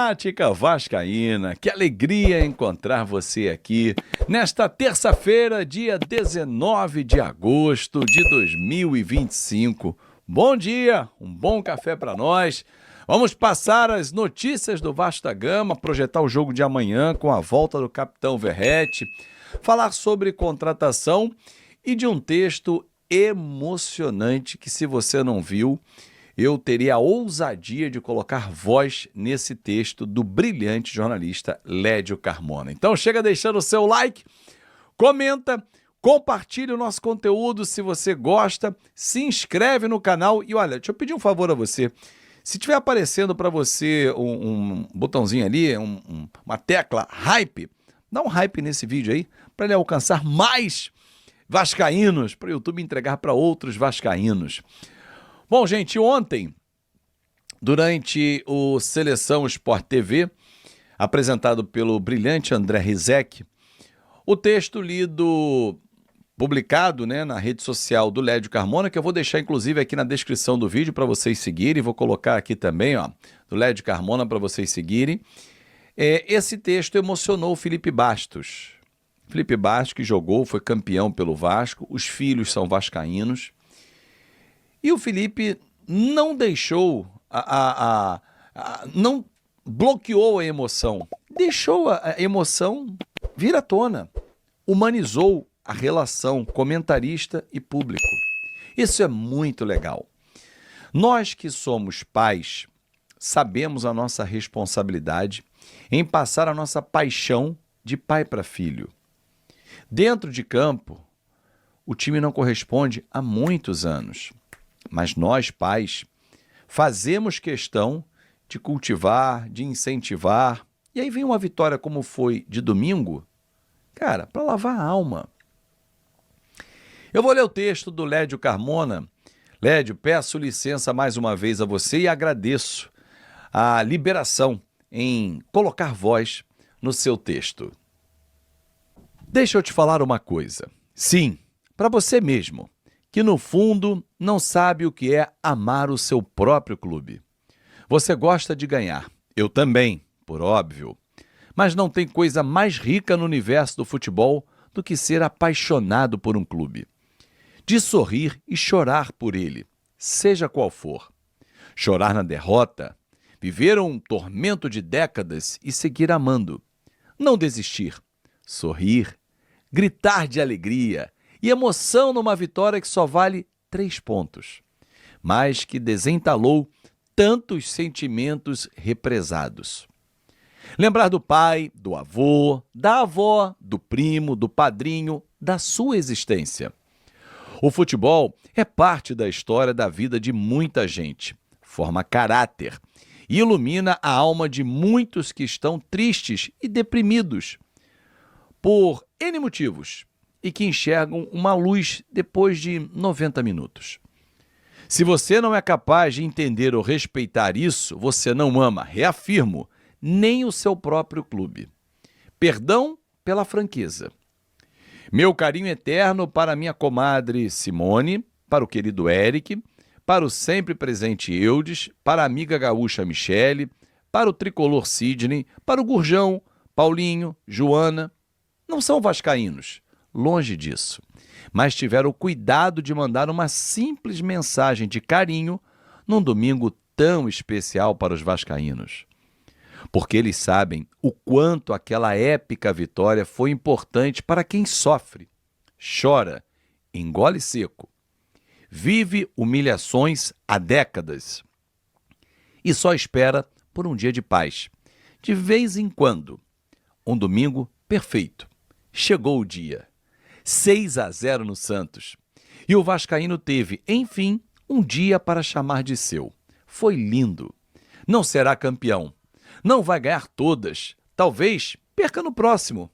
Prática Vascaína, que alegria encontrar você aqui nesta terça-feira, dia 19 de agosto de 2025. Bom dia, um bom café para nós. Vamos passar as notícias do Vasco da Gama, projetar o jogo de amanhã com a volta do capitão Verratti, falar sobre contratação e de um texto emocionante que, se você não viu, eu teria a ousadia de colocar voz nesse texto do brilhante jornalista Lédio Carmona. Então chega deixando o seu like, comenta, compartilha o nosso conteúdo se você gosta, se inscreve no canal e olha, deixa eu pedir um favor a você. Se estiver aparecendo para você um botãozinho ali, uma tecla hype, dá um hype nesse vídeo aí para ele alcançar mais vascaínos, para o YouTube entregar para outros vascaínos. Bom, gente, ontem, durante o Seleção Sport TV, apresentado pelo brilhante André Rizek, o texto lido, publicado, na rede social do Lédio Carmona, que eu vou deixar inclusive aqui na descrição do vídeo para vocês seguirem, vou colocar aqui também, do Lédio Carmona para vocês seguirem. Esse texto emocionou o Felipe Bastos. Felipe Bastos, que jogou, foi campeão pelo Vasco, os filhos são vascaínos. E o Felipe não deixou, não bloqueou a emoção, deixou a emoção vir à tona, humanizou a relação comentarista e público. Isso é muito legal. Nós que somos pais, sabemos a nossa responsabilidade em passar a nossa paixão de pai para filho. Dentro de campo, o time não corresponde há muitos anos. Mas nós, pais, fazemos questão de cultivar, de incentivar. E aí vem uma vitória como foi de domingo, cara, para lavar a alma. Eu vou ler o texto do Lédio Carmona. Lédio, peço licença mais uma vez a você e agradeço a liberação em colocar voz no seu texto. Deixa eu te falar uma coisa. Sim, para você mesmo, que no fundo não sabe o que é amar o seu próprio clube. Você gosta de ganhar, eu também, por óbvio. Mas não tem coisa mais rica no universo do futebol do que ser apaixonado por um clube. De sorrir e chorar por ele, seja qual for. Chorar na derrota, viver um tormento de décadas e seguir amando. Não desistir, sorrir, gritar de alegria e emoção numa vitória que só vale 3 pontos, mas que desentalou tantos sentimentos represados. Lembrar do pai, do avô, da avó, do primo, do padrinho, da sua existência. O futebol é parte da história da vida de muita gente, forma caráter e ilumina a alma de muitos que estão tristes e deprimidos por N motivos, e que enxergam uma luz depois de 90 minutos. Se você não é capaz de entender ou respeitar isso, você não ama, reafirmo, nem o seu próprio clube. Perdão pela franqueza. Meu carinho eterno para minha comadre Simone, para o querido Eric, para o sempre presente Eudes, para a amiga gaúcha Michele, para o tricolor Sidney, para o Gurjão, Paulinho, Joana. Não são vascaínos. Longe disso, mas tiveram o cuidado de mandar uma simples mensagem de carinho num domingo tão especial para os vascaínos. Porque eles sabem o quanto aquela épica vitória foi importante para quem sofre, chora, engole seco, vive humilhações há décadas e só espera por um dia de paz. De vez em quando, um domingo perfeito. Chegou o dia. 6-0 no Santos. E o vascaíno teve, enfim, um dia para chamar de seu. Foi lindo. Não será campeão. Não vai ganhar todas. Talvez perca no próximo.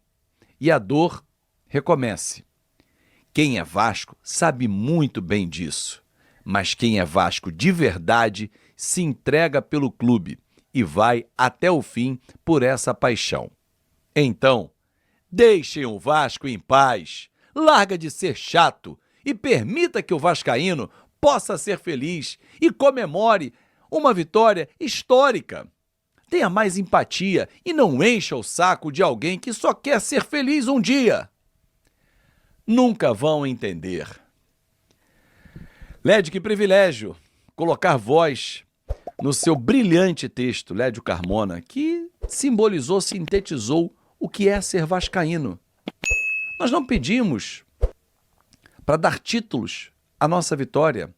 E a dor recomece. Quem é Vasco sabe muito bem disso. Mas quem é Vasco de verdade se entrega pelo clube e vai até o fim por essa paixão. Então, deixem o Vasco em paz. Larga de ser chato e permita que o vascaíno possa ser feliz e comemore uma vitória histórica. Tenha mais empatia e não encha o saco de alguém que só quer ser feliz um dia. Nunca vão entender. Lédio, que privilégio colocar voz no seu brilhante texto, Lédio Carmona, que simbolizou, sintetizou o que é ser vascaíno. Nós não pedimos para dar títulos à nossa vitória.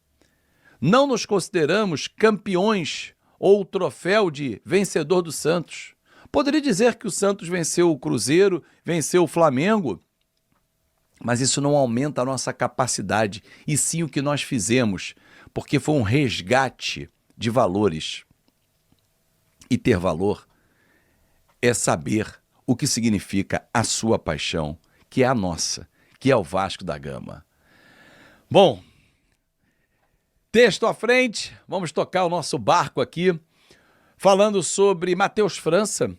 Não nos consideramos campeões ou o troféu de vencedor do Santos. Poderia dizer que o Santos venceu o Cruzeiro, venceu o Flamengo, mas isso não aumenta a nossa capacidade, e sim o que nós fizemos, porque foi um resgate de valores. E ter valor é saber o que significa a sua paixão, que é a nossa, que é o Vasco da Gama. Bom, texto à frente, vamos tocar o nosso barco aqui, falando sobre Matheus França,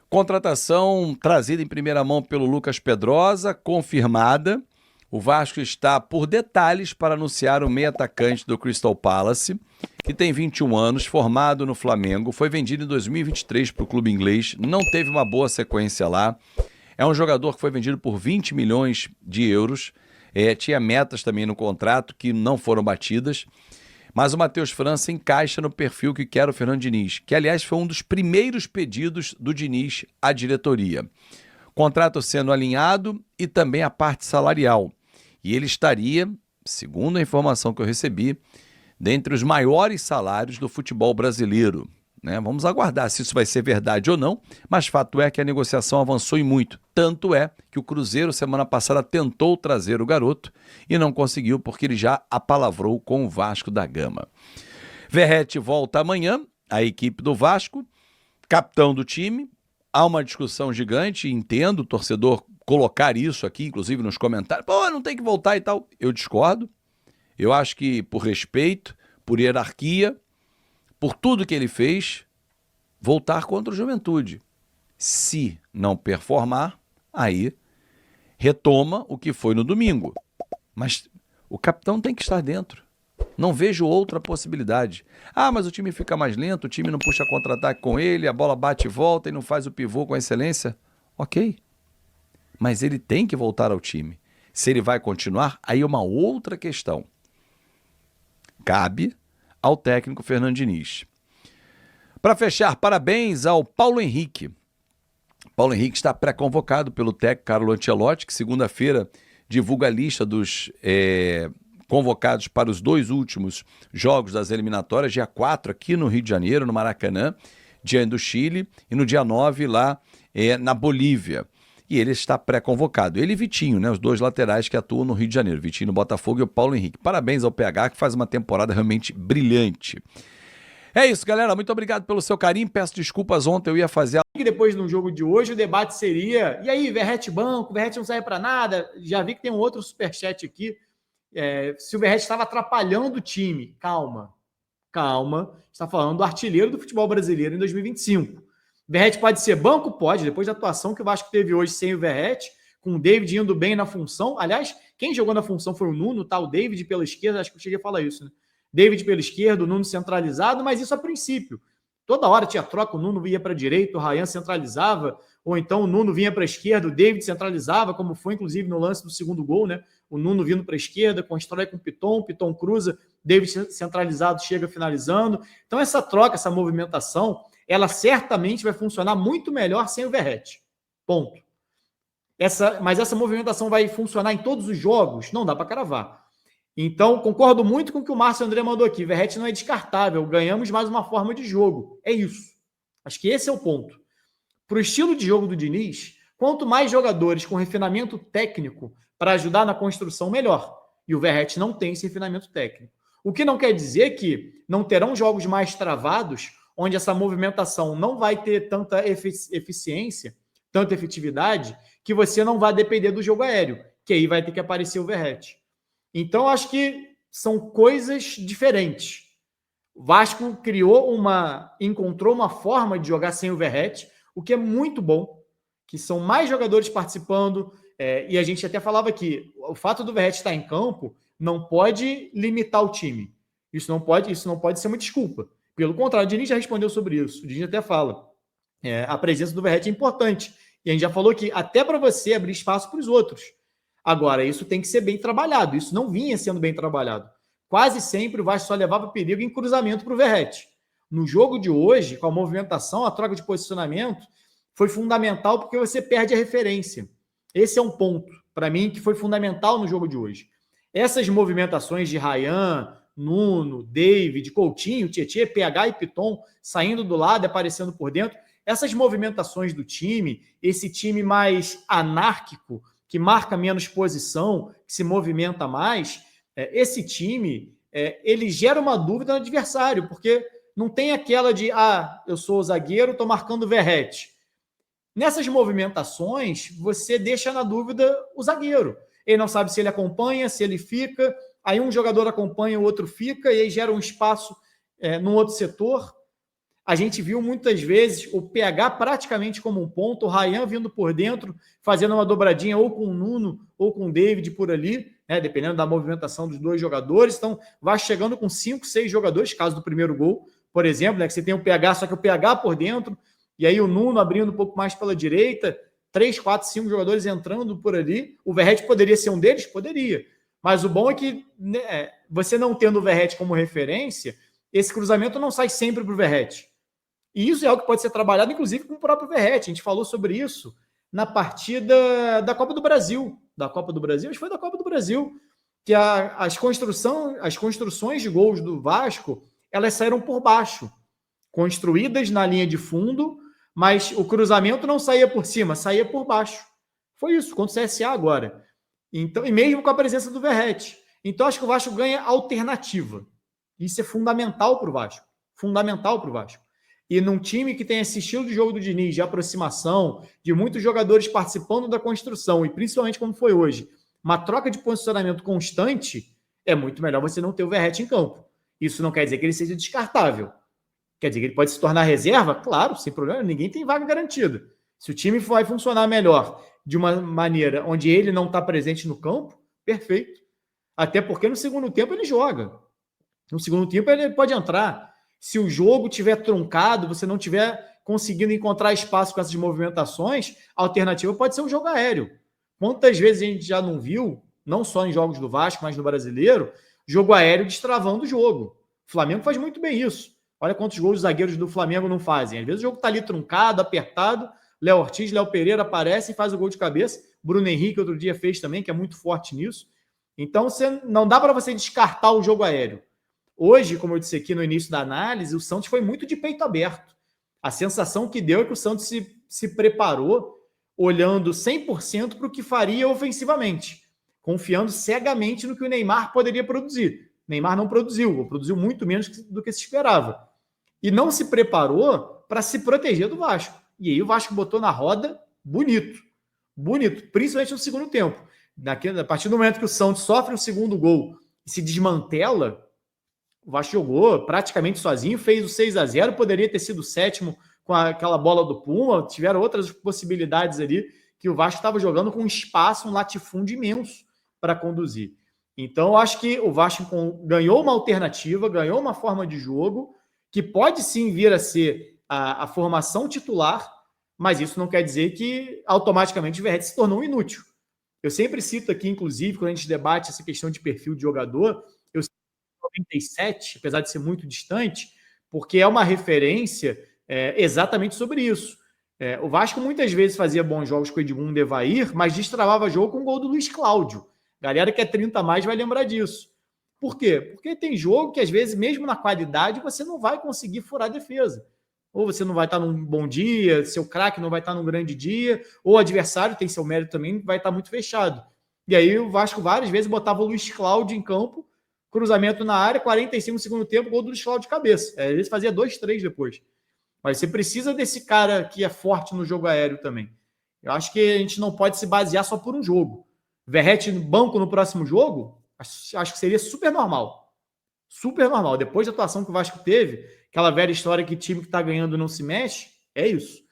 contratação trazida em primeira mão pelo Lucas Pedrosa, confirmada. O Vasco está por detalhes para anunciar o meio-atacante do Crystal Palace, que tem 21 anos, formado no Flamengo, foi vendido em 2023 para o clube inglês, não teve uma boa sequência lá. É um jogador que foi vendido por 20 milhões de euros, tinha metas também no contrato que não foram batidas, mas o Matheus França encaixa no perfil que quer o Fernando Diniz, que aliás foi um dos primeiros pedidos do Diniz à diretoria. Contrato sendo alinhado e também a parte salarial. E ele estaria, segundo a informação que eu recebi, dentre os maiores salários do futebol brasileiro. Vamos aguardar se isso vai ser verdade ou não, mas fato é que a negociação avançou e muito. Tanto é que o Cruzeiro, semana passada, tentou trazer o garoto e não conseguiu porque ele já apalavrou com o Vasco da Gama. Verratti volta amanhã, a equipe do Vasco, capitão do time. Há uma discussão gigante, entendo o torcedor colocar isso aqui, inclusive nos comentários. Pô, não tem que voltar e tal. Eu discordo. Eu acho que por respeito, por hierarquia, por tudo que ele fez, voltar contra o Juventude. Se não performar, aí retoma o que foi no domingo. Mas o capitão tem que estar dentro. Não vejo outra possibilidade. Ah, mas o time fica mais lento, o time não puxa contra-ataque com ele, a bola bate e volta e não faz o pivô com excelência. Ok. Mas ele tem que voltar ao time. Se ele vai continuar, aí é uma outra questão. Cabe ao técnico Fernando Diniz. Para fechar, parabéns ao Paulo Henrique. Paulo Henrique está pré-convocado pelo técnico Carlo Ancelotti, que segunda-feira divulga a lista dos convocados para os 2 últimos jogos das eliminatórias, dia 4 aqui no Rio de Janeiro, no Maracanã, diante do Chile, e no dia 9 lá na Bolívia. E ele está pré-convocado. Ele e Vitinho, os 2 laterais que atuam no Rio de Janeiro, Vitinho no Botafogo e o Paulo Henrique. Parabéns ao PH, que faz uma temporada realmente brilhante. É isso, galera. Muito obrigado pelo seu carinho. Peço desculpas, ontem eu ia fazer E depois no jogo de hoje o debate seria: e aí, Verratti banco, Verratti não serve para nada. Já vi que tem um outro superchat aqui. Se o Verratti estava atrapalhando o time. Calma. Está falando do artilheiro do futebol brasileiro em 2025. Verratti pode ser banco? Pode. Depois da atuação que o Vasco teve hoje sem o Verratti, com o David indo bem na função. Aliás, quem jogou na função foi o Nuno, tá? O David pela esquerda, acho que eu cheguei a falar isso, né? David pela esquerda, o Nuno centralizado, mas isso a princípio. Toda hora tinha troca, o Nuno ia para a direita, o Ryan centralizava, ou então o Nuno vinha para a esquerda, o David centralizava, como foi inclusive no lance do segundo gol, né? O Nuno vindo para a esquerda, constrói com o Piton cruza, David centralizado chega finalizando. Então essa troca, essa movimentação, ela certamente vai funcionar muito melhor sem o Verratti. Ponto. Mas essa movimentação vai funcionar em todos os jogos? Não dá para cravar. Então, concordo muito com o que o Márcio André mandou aqui. Verratti não é descartável. Ganhamos mais uma forma de jogo. É isso. Acho que esse é o ponto. Para o estilo de jogo do Diniz, quanto mais jogadores com refinamento técnico para ajudar na construção, melhor. E o Verratti não tem esse refinamento técnico. O que não quer dizer que não terão jogos mais travados, onde essa movimentação não vai ter tanta eficiência, tanta efetividade, que você não vai depender do jogo aéreo, que aí vai ter que aparecer o Verratti. Então, acho que são coisas diferentes. O Vasco encontrou uma forma de jogar sem o Verratti, o que é muito bom, que são mais jogadores participando, e a gente até falava aqui, o fato do Verratti estar em campo não pode limitar o time. Isso não pode ser uma desculpa. Pelo contrário, o Diniz já respondeu sobre isso. O Diniz até fala. A presença do Verratti é importante. E a gente já falou que até para você abrir espaço para os outros. Agora, isso tem que ser bem trabalhado. Isso não vinha sendo bem trabalhado. Quase sempre o Vasco só levava perigo em cruzamento para o Verratti. No jogo de hoje, com a movimentação, a troca de posicionamento foi fundamental porque você perde a referência. Esse é um ponto, para mim, que foi fundamental no jogo de hoje. Essas movimentações de Ryan, Nuno, David, Coutinho, Tietê, PH e Piton saindo do lado e aparecendo por dentro, essas movimentações do time, esse time mais anárquico, que marca menos posição, que se movimenta mais, esse time, ele gera uma dúvida no adversário, porque não tem aquela de, eu sou o zagueiro, estou marcando o Verratti. Nessas movimentações, você deixa na dúvida o zagueiro. Ele não sabe se ele acompanha, se ele fica, aí um jogador acompanha, o outro fica, e aí gera um espaço num outro setor. A gente viu muitas vezes o PH praticamente como um ponto, o Ryan vindo por dentro, fazendo uma dobradinha ou com o Nuno ou com o David por ali, dependendo da movimentação dos dois jogadores. Então, vai chegando com 5, 6 jogadores, caso do primeiro gol, por exemplo, que você tem o PH, só que o PH por dentro, e aí o Nuno abrindo um pouco mais pela direita, 3, 4, 5 jogadores entrando por ali. O Verratti poderia ser um deles? Poderia. Mas o bom é que você não tendo o Verratti como referência, esse cruzamento não sai sempre para o Verratti. E isso é algo que pode ser trabalhado, inclusive, com o próprio Verratti. A gente falou sobre isso na partida da Copa do Brasil. Acho que foi da Copa do Brasil. Que as construções de gols do Vasco, elas saíram por baixo. Construídas na linha de fundo, mas o cruzamento não saía por cima, saía por baixo. Foi isso, contra o CSA agora. Então, e mesmo com a presença do Verratti. Então, acho que o Vasco ganha alternativa. Isso é fundamental para o Vasco. Fundamental para o Vasco. E num time que tem esse estilo de jogo do Diniz, de aproximação, de muitos jogadores participando da construção, e principalmente como foi hoje, uma troca de posicionamento constante, é muito melhor você não ter o Verratti em campo. Isso não quer dizer que ele seja descartável. Quer dizer que ele pode se tornar reserva? Claro, sem problema, ninguém tem vaga garantida. Se o time vai funcionar melhor de uma maneira onde ele não está presente no campo, perfeito. Até porque no segundo tempo ele joga. No segundo tempo ele pode entrar. Se o jogo tiver truncado, você não tiver conseguindo encontrar espaço com essas movimentações, a alternativa pode ser um jogo aéreo. Quantas vezes a gente já não viu, não só em jogos do Vasco, mas no Brasileiro, jogo aéreo destravando o jogo. O Flamengo faz muito bem isso. Olha quantos gols os zagueiros do Flamengo não fazem. Às vezes o jogo está ali truncado, apertado, Léo Ortiz, Léo Pereira aparece e faz o gol de cabeça. Bruno Henrique outro dia fez também, que é muito forte nisso. Então não dá para você descartar o jogo aéreo. Hoje, como eu disse aqui no início da análise, o Santos foi muito de peito aberto. A sensação que deu é que o Santos se preparou olhando 100% para o que faria ofensivamente, confiando cegamente no que o Neymar poderia produzir. O Neymar não produziu, ou produziu muito menos do que se esperava. E não se preparou para se proteger do Vasco. E aí o Vasco botou na roda bonito, principalmente no segundo tempo. A partir do momento que o Santos sofre o segundo gol e se desmantela, o Vasco jogou praticamente sozinho, fez o 6-0, poderia ter sido o 7º com aquela bola do Puma, tiveram outras possibilidades ali que o Vasco estava jogando com um espaço, um latifúndio imenso para conduzir. Então, eu acho que o Vasco ganhou uma alternativa, ganhou uma forma de jogo que pode sim vir a ser a formação titular, mas isso não quer dizer que automaticamente o Verratti se tornou inútil. Eu sempre cito aqui, inclusive, quando a gente debate essa questão de perfil de jogador, eu 97, apesar de ser muito distante, porque é uma referência exatamente sobre isso. O Vasco muitas vezes fazia bons jogos com o Edmundo e Evair, mas destravava jogo com o gol do Luiz Cláudio. Galera que é 30 a mais vai lembrar disso. Por quê? Porque tem jogo que, às vezes, mesmo na qualidade, você não vai conseguir furar a defesa. Ou você não vai estar num bom dia, seu craque não vai estar num grande dia, ou o adversário tem seu mérito também, vai estar muito fechado. E aí o Vasco várias vezes botava o Luiz Cláudio em campo, cruzamento na área, 45 segundo tempo, gol do Luiz Cláudio de cabeça. Às vezes fazia 2, 3 depois. Mas você precisa desse cara que é forte no jogo aéreo também. Eu acho que a gente não pode se basear só por um jogo. Verratti no banco no próximo jogo, acho que seria super normal. Super normal. Depois da atuação que o Vasco teve, aquela velha história que time que está ganhando não se mexe, é isso.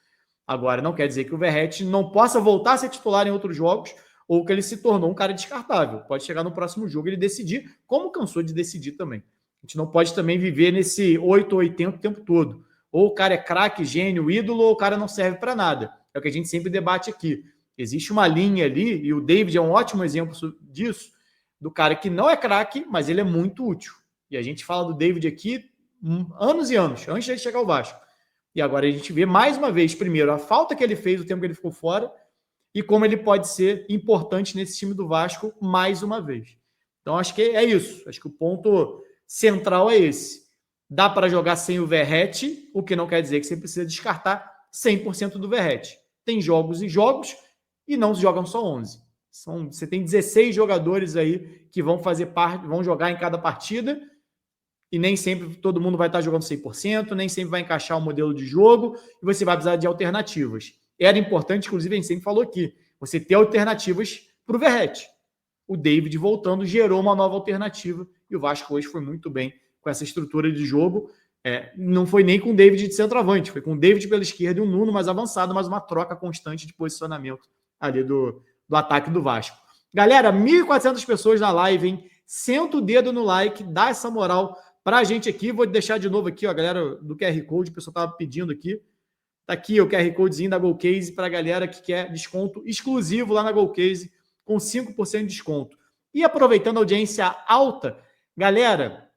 Agora, não quer dizer que o Verratti não possa voltar a ser titular em outros jogos ou que ele se tornou um cara descartável. Pode chegar no próximo jogo e ele decidir, como cansou de decidir também. A gente não pode também viver nesse 8 ou 80 o tempo todo. Ou o cara é craque, gênio, ídolo, ou o cara não serve para nada. É o que a gente sempre debate aqui. Existe uma linha ali, e o David é um ótimo exemplo disso, do cara que não é craque, mas ele é muito útil. E a gente fala do David aqui anos e anos, antes de chegar ao Vasco. E agora a gente vê mais uma vez, primeiro, a falta que ele fez, o tempo que ele ficou fora, e como ele pode ser importante nesse time do Vasco mais uma vez. Então, acho que é isso. Acho que o ponto central é esse. Dá para jogar sem o Verratti, o que não quer dizer que você precisa descartar 100% do Verratti. Tem jogos e jogos, e não se jogam só 11. Você tem 16 jogadores aí que vão fazer parte, vão jogar em cada partida, e nem sempre todo mundo vai estar jogando 100%, nem sempre vai encaixar o modelo de jogo, e você vai precisar de alternativas. Era importante, inclusive, a gente sempre falou aqui, você ter alternativas para o Verratti. O David voltando gerou uma nova alternativa, e o Vasco hoje foi muito bem com essa estrutura de jogo. Não foi nem com o David de centroavante, foi com o David pela esquerda e um Nuno mais avançado, mas uma troca constante de posicionamento ali do ataque do Vasco. Galera, 1.400 pessoas na live, hein? Senta o dedo no like, dá essa moral pra gente aqui. Vou deixar de novo aqui, ó, a galera do QR Code, o pessoal tava pedindo aqui. Tá aqui o QR Codezinho da Golcase pra galera que quer desconto exclusivo lá na Golcase, com 5% de desconto. E aproveitando a audiência alta, galera,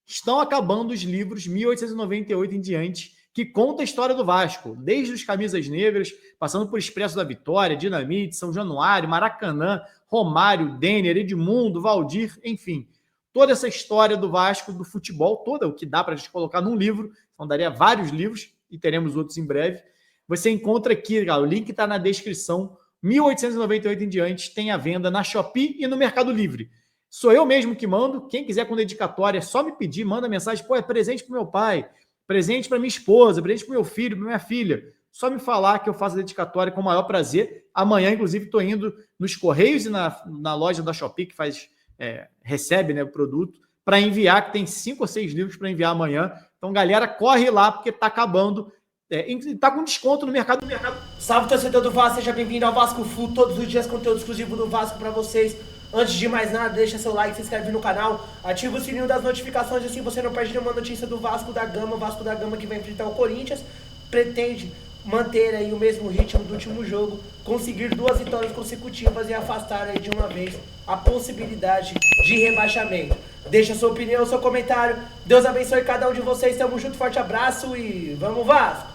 estão acabando os livros 1898 em diante, que conta a história do Vasco, desde os Camisas Negras, passando por Expresso da Vitória, Dinamite, São Januário, Maracanã, Romário, Denner, Edmundo, Valdir, enfim. Toda essa história do Vasco, do futebol, toda o que dá para a gente colocar num livro, então daria vários livros, e teremos outros em breve. Você encontra aqui, galera, o link está na descrição, 1898 em diante, tem a venda na Shopee e no Mercado Livre. Sou eu mesmo que mando, quem quiser com dedicatória, é só me pedir, manda mensagem, pô, é presente para meu pai, presente para minha esposa, presente para meu filho, para minha filha. Só me falar que eu faço a dedicatória com o maior prazer. Amanhã, inclusive, estou indo nos Correios e na loja da Shopee, que recebe, né, o produto, para enviar, que tem 5 ou 6 livros para enviar amanhã. Então, galera, corre lá, porque está acabando. Está com desconto no mercado. Salve, torcedor do Vasco, seja bem-vindo ao Vasco Full. Todos os dias, conteúdo exclusivo do Vasco para vocês. Antes de mais nada, deixa seu like, se inscreve no canal, ativa o sininho das notificações, assim você não perde nenhuma notícia do Vasco da Gama. Vasco da Gama que vai enfrentar o Corinthians, pretende manter aí o mesmo ritmo do último jogo, conseguir 2 vitórias consecutivas e afastar aí de uma vez a possibilidade de rebaixamento. Deixa sua opinião, seu comentário. Deus abençoe cada um de vocês, tamo junto, forte abraço e vamos Vasco!